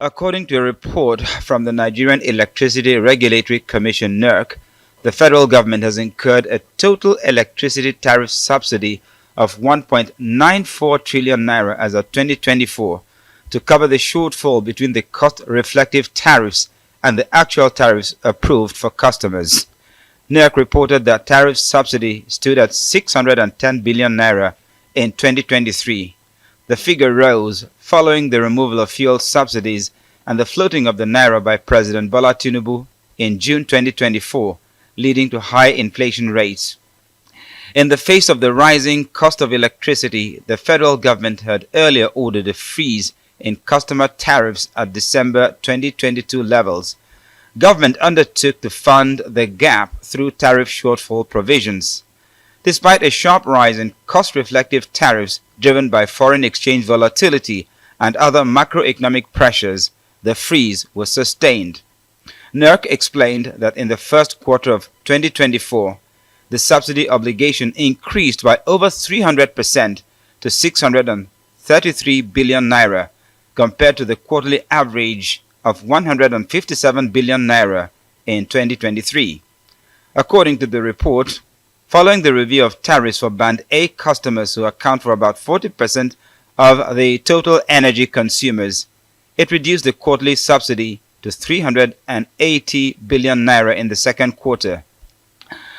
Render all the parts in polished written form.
According to a report from the Nigerian Electricity Regulatory Commission (NERC), the federal government has incurred a total electricity tariff subsidy of 1.94 trillion naira as of 2024 to cover the shortfall between the cost-reflective tariffs and the actual tariffs approved for customers. NERC reported that tariff subsidy stood at 610 billion naira in 2023. The figure rose following the removal of fuel subsidies and the floating of the naira by President Bola Tinubu in June 2024, leading to high inflation rates. In the face of the rising cost of electricity, the federal government had earlier ordered a freeze in customer tariffs at December 2022 levels. Government undertook to fund the gap through tariff shortfall provisions. Despite a sharp rise in cost-reflective tariffs driven by foreign exchange volatility and other macroeconomic pressures, the freeze was sustained. NERC explained that in the first quarter of 2024, the subsidy obligation increased by over 300% to 633 billion naira, compared to the quarterly average of 157 billion naira in 2023. According to the report, following the review of tariffs for Band A customers who account for about 40% of the total energy consumers, it reduced the quarterly subsidy to 380 billion naira in the second quarter.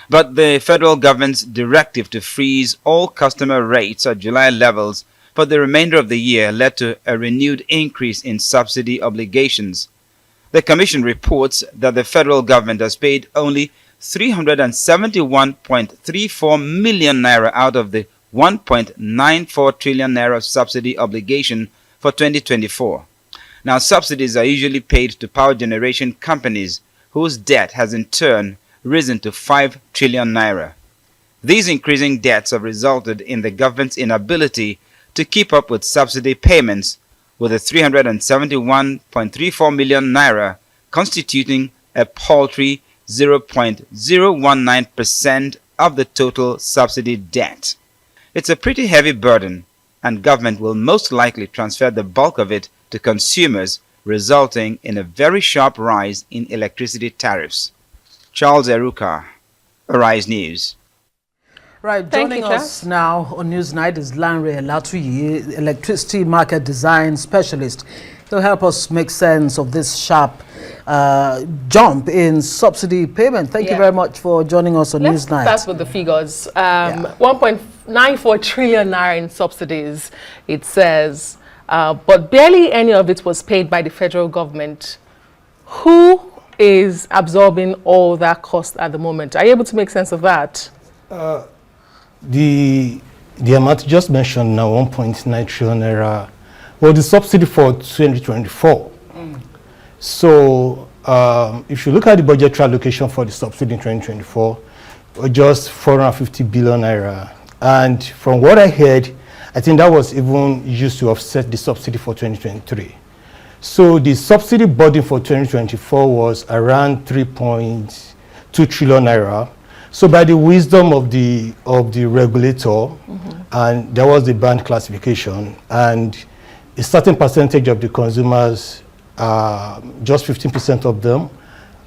But the federal government's directive to freeze all customer rates at July levels for the remainder of the year led to a renewed increase in subsidy obligations. The Commission reports that the federal government has paid only 371.34 million naira out of the 1.94 trillion naira subsidy obligation for 2024. Now, subsidies are usually paid to power generation companies whose debt has in turn risen to 5 trillion naira. These increasing debts have resulted in the government's inability to keep up with subsidy payments, with the 371.34 million naira constituting a paltry 0.019% of the total subsidy debt. It's a pretty heavy burden, and government will most likely transfer the bulk of it to consumers, resulting in a very sharp rise in electricity tariffs. Charles Eruka, Arise News. Right, joining us now on Newsnight is Lanre Elatuyi, electricity market design specialist, to help us make sense of this sharp jump in subsidy payment. Thank you very much for joining us on Newsnight. Let's start with the figures. 1.94 trillion naira in subsidies, it says, but barely any of it was paid by the federal government. Who is absorbing all that cost at the moment? Are you able to make sense of that? The amount just mentioned now, 1.9 trillion naira, well, the subsidy for 2024. So if you look at the budgetary allocation for the subsidy in 2024, just 450 billion naira. And from what I heard, I think that was even used to offset the subsidy for 2023. So the subsidy burden for 2024 was around 3.2 trillion naira. So by the wisdom of the regulator, and there was the band classification, and a certain percentage of the consumers, just 15% of them,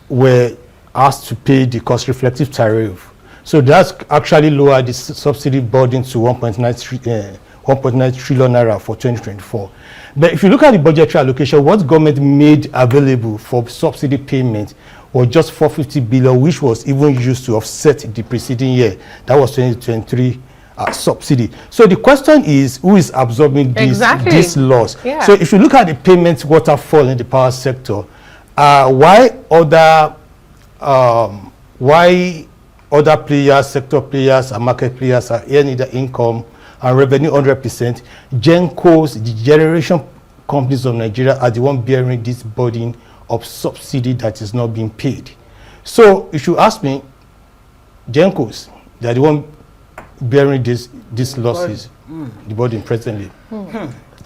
were asked to pay the cost-reflective tariff. So that's actually lowered the subsidy burden to 1.9 trillion naira for 2024. But if you look at the budgetary allocation, what government made available for subsidy payment was just 450 billion, which was even used to offset the preceding year. That was 2023 subsidy. So the question is, who is absorbing this loss? Yeah. So if you look at the payment waterfall in the power sector, why other players, sector players and market players are earning the income and revenue 100%, GenCos, the generation companies of Nigeria, are the one bearing this burden of subsidy that is not being paid. So if you ask me, GenCos, they are the one bearing these losses, the burden presently.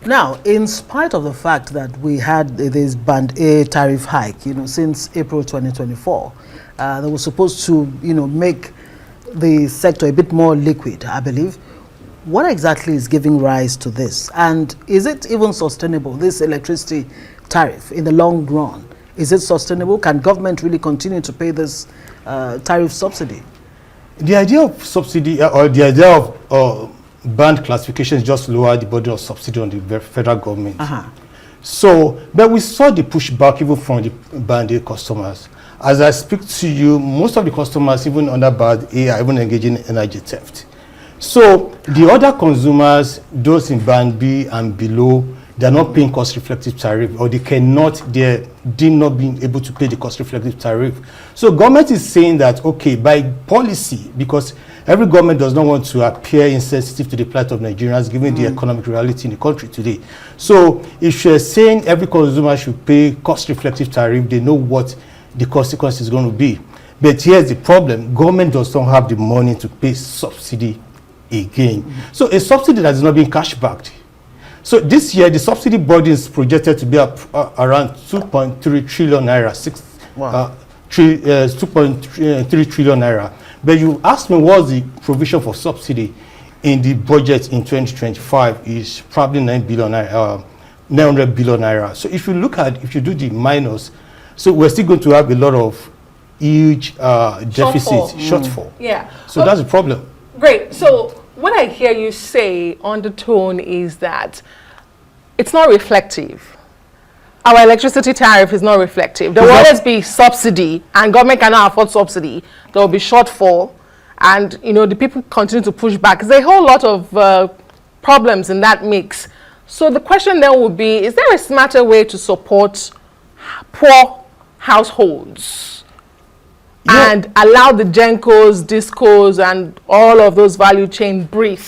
Now, in spite of the fact that we had this Band A tariff hike, since April 2024, that was supposed to, make the sector a bit more liquid, I believe. What exactly is giving rise to this? And is it even sustainable, this electricity tariff in the long run? Is it sustainable? Can government really continue to pay this tariff subsidy? The idea of subsidy or the idea of band classification is just lower the burden of subsidy on the federal government. So, but we saw the pushback even from the band A customers. As I speak to you, most of the customers, even under band A, are even engaging in energy theft. So, the other consumers, those in band B and below, they're not paying cost-reflective tariff, or they're not being able to pay the cost-reflective tariff. So government is saying that, okay, by policy, because every government does not want to appear insensitive to the plight of Nigerians, given the economic reality in the country today. So if you're saying every consumer should pay cost-reflective tariff, they know what the consequence is going to be. But here's the problem. Government does not have the money to pay subsidy again. So a subsidy that is not being cash-backed. So this year, the subsidy burden is projected to be up around 2.3 trillion naira, 2.3 trillion naira. But you asked me what's the provision for subsidy in the budget in 2025 is probably 900 billion naira. So if you do the minus, so we're still going to have a lot of huge deficit, shortfall. Yeah. So that's the problem. Great. So what I hear you say on the tone is that it's not reflective. Our electricity tariff is not reflective. There will always be subsidy, and government cannot afford subsidy. There will be shortfall, and the people continue to push back. There's a whole lot of problems in that mix. So the question then would be, is there a smarter way to support poor households and allow the Gencos, Discos, and all of those value chain breathe?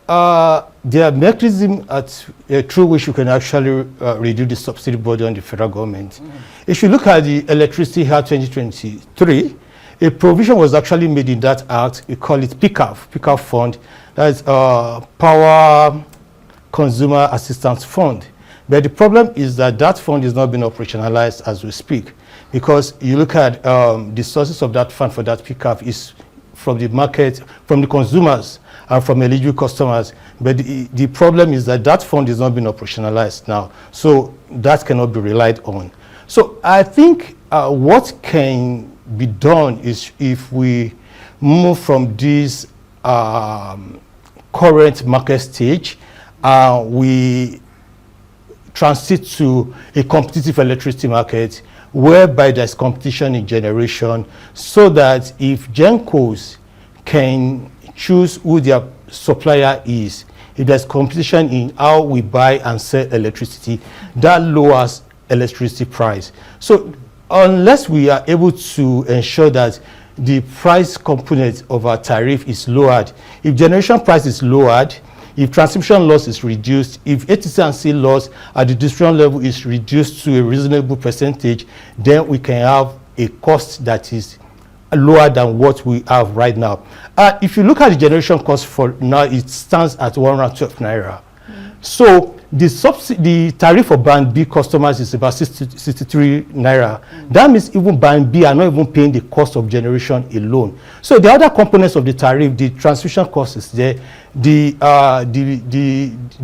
There are mechanisms through which you can actually reduce the subsidy burden on the federal government. If you look at the Electricity Act 2023, a provision was actually made in that act. We call it PCAF Fund. That is Power Consumer Assistance Fund. But the problem is that that fund is not being operationalized as we speak, because you look at the sources of that fund for that PCAF is from the market, from the consumers, and from eligible customers. But the problem is that that fund is not being operationalized now. So that cannot be relied on. So I think what can be done is, if we move from this current market stage, we transit to a competitive electricity market whereby there's competition in generation, so that if Gencos can choose who their supplier is, if there's competition in how we buy and sell electricity, that lowers electricity price. So unless we are able to ensure that the price component of our tariff is lowered, if generation price is lowered, if transmission loss is reduced, if ATC&C loss at the distribution level is reduced to a reasonable percentage, then we can have a cost that is lower than what we have right now. If you look at the generation cost for now, it stands at 112 naira. So the tariff for band B customers is about 63 naira. That means even band B are not even paying the cost of generation alone. So the other components of the tariff, the transmission cost is there, the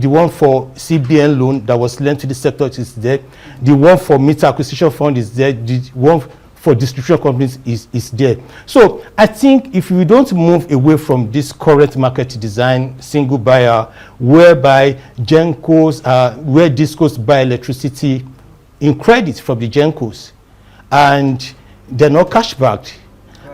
one for CBN loan that was lent to the sector is there, the one for meter acquisition fund is there, the one for distribution companies is there. So I think if we don't move away from this current market design, single buyer, whereby Gencos, where Discos buy electricity in credit from the Gencos, and they're not cash backed,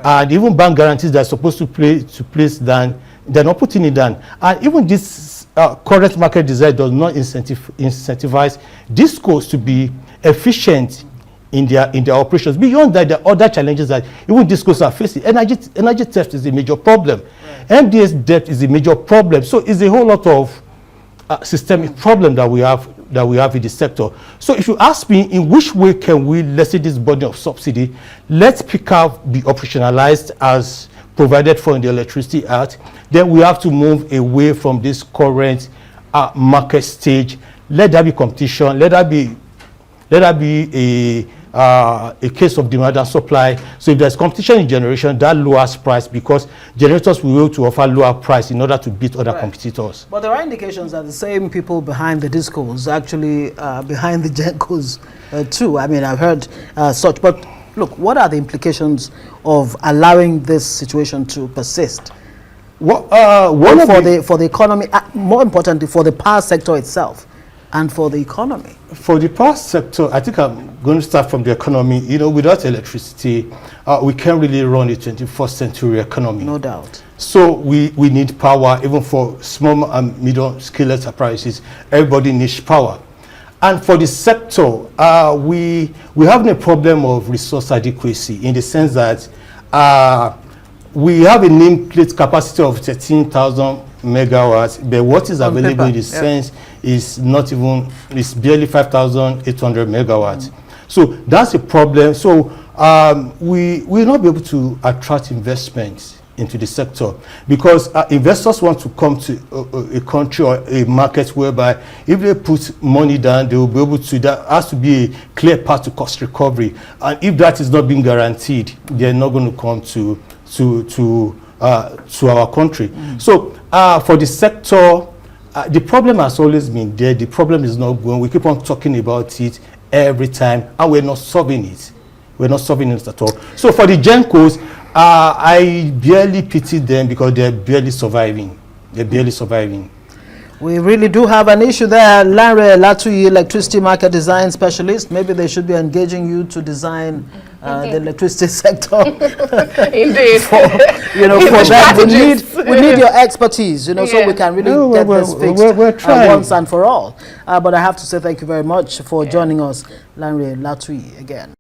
and even bank guarantees that are supposed to place down, they're not putting it down. And even this current market design does not incentivize Discos to be efficient in their operations. Beyond that, there are other challenges that even Discos are facing. Energy theft is a major problem. MDS debt is a major problem. So it's a whole lot of systemic problem that we have in the sector. So if you ask me, in which way can we lessen this burden of subsidy? Let PCAF be operationalized as provided for in the Electricity Act. Then we have to move away from this current market stage. Let there be competition. Let there be a case of demand and supply. So if there's competition in generation, that lowers price because generators will be able to offer lower price in order to beat other competitors. But there are indications that the same people behind the discos actually behind the GenCos too. I mean, I've heard such. But look, what are the implications of allowing this situation to persist? For the economy, more importantly, for the power sector itself, and for the economy. For the power sector, I think I'm going to start from the economy. You know, without electricity, we can't really run a 21st century economy. No doubt. So we need power, even for small and medium-scale enterprises. Everybody needs power. And for the sector, we have a problem of resource adequacy in the sense that we have a nameplate capacity of 13,000 megawatts, but what is available in the sense is not even, it's barely 5,800 megawatts. So that's a problem. So we will not be able to attract investments into the sector because investors want to come to a country or a market whereby if they put money down, they will be able to, that has to be a clear path to cost recovery. And if that is not being guaranteed, they're not going to come to our country. So for the sector, the problem has always been there. The problem is not going. We keep on talking about it every time, and we're not solving it. We're not solving it at all. So for the GenCos, I barely pity them because they're barely surviving. They're barely surviving. We really do have an issue there. Lanre Elatuyi, electricity market design specialist. Maybe they should be engaging you to design the electricity sector. Indeed. For that, we need your expertise, so we can really get this fixed once and for all. But I have to say thank you very much for joining us, Lanre Elatuyi, again.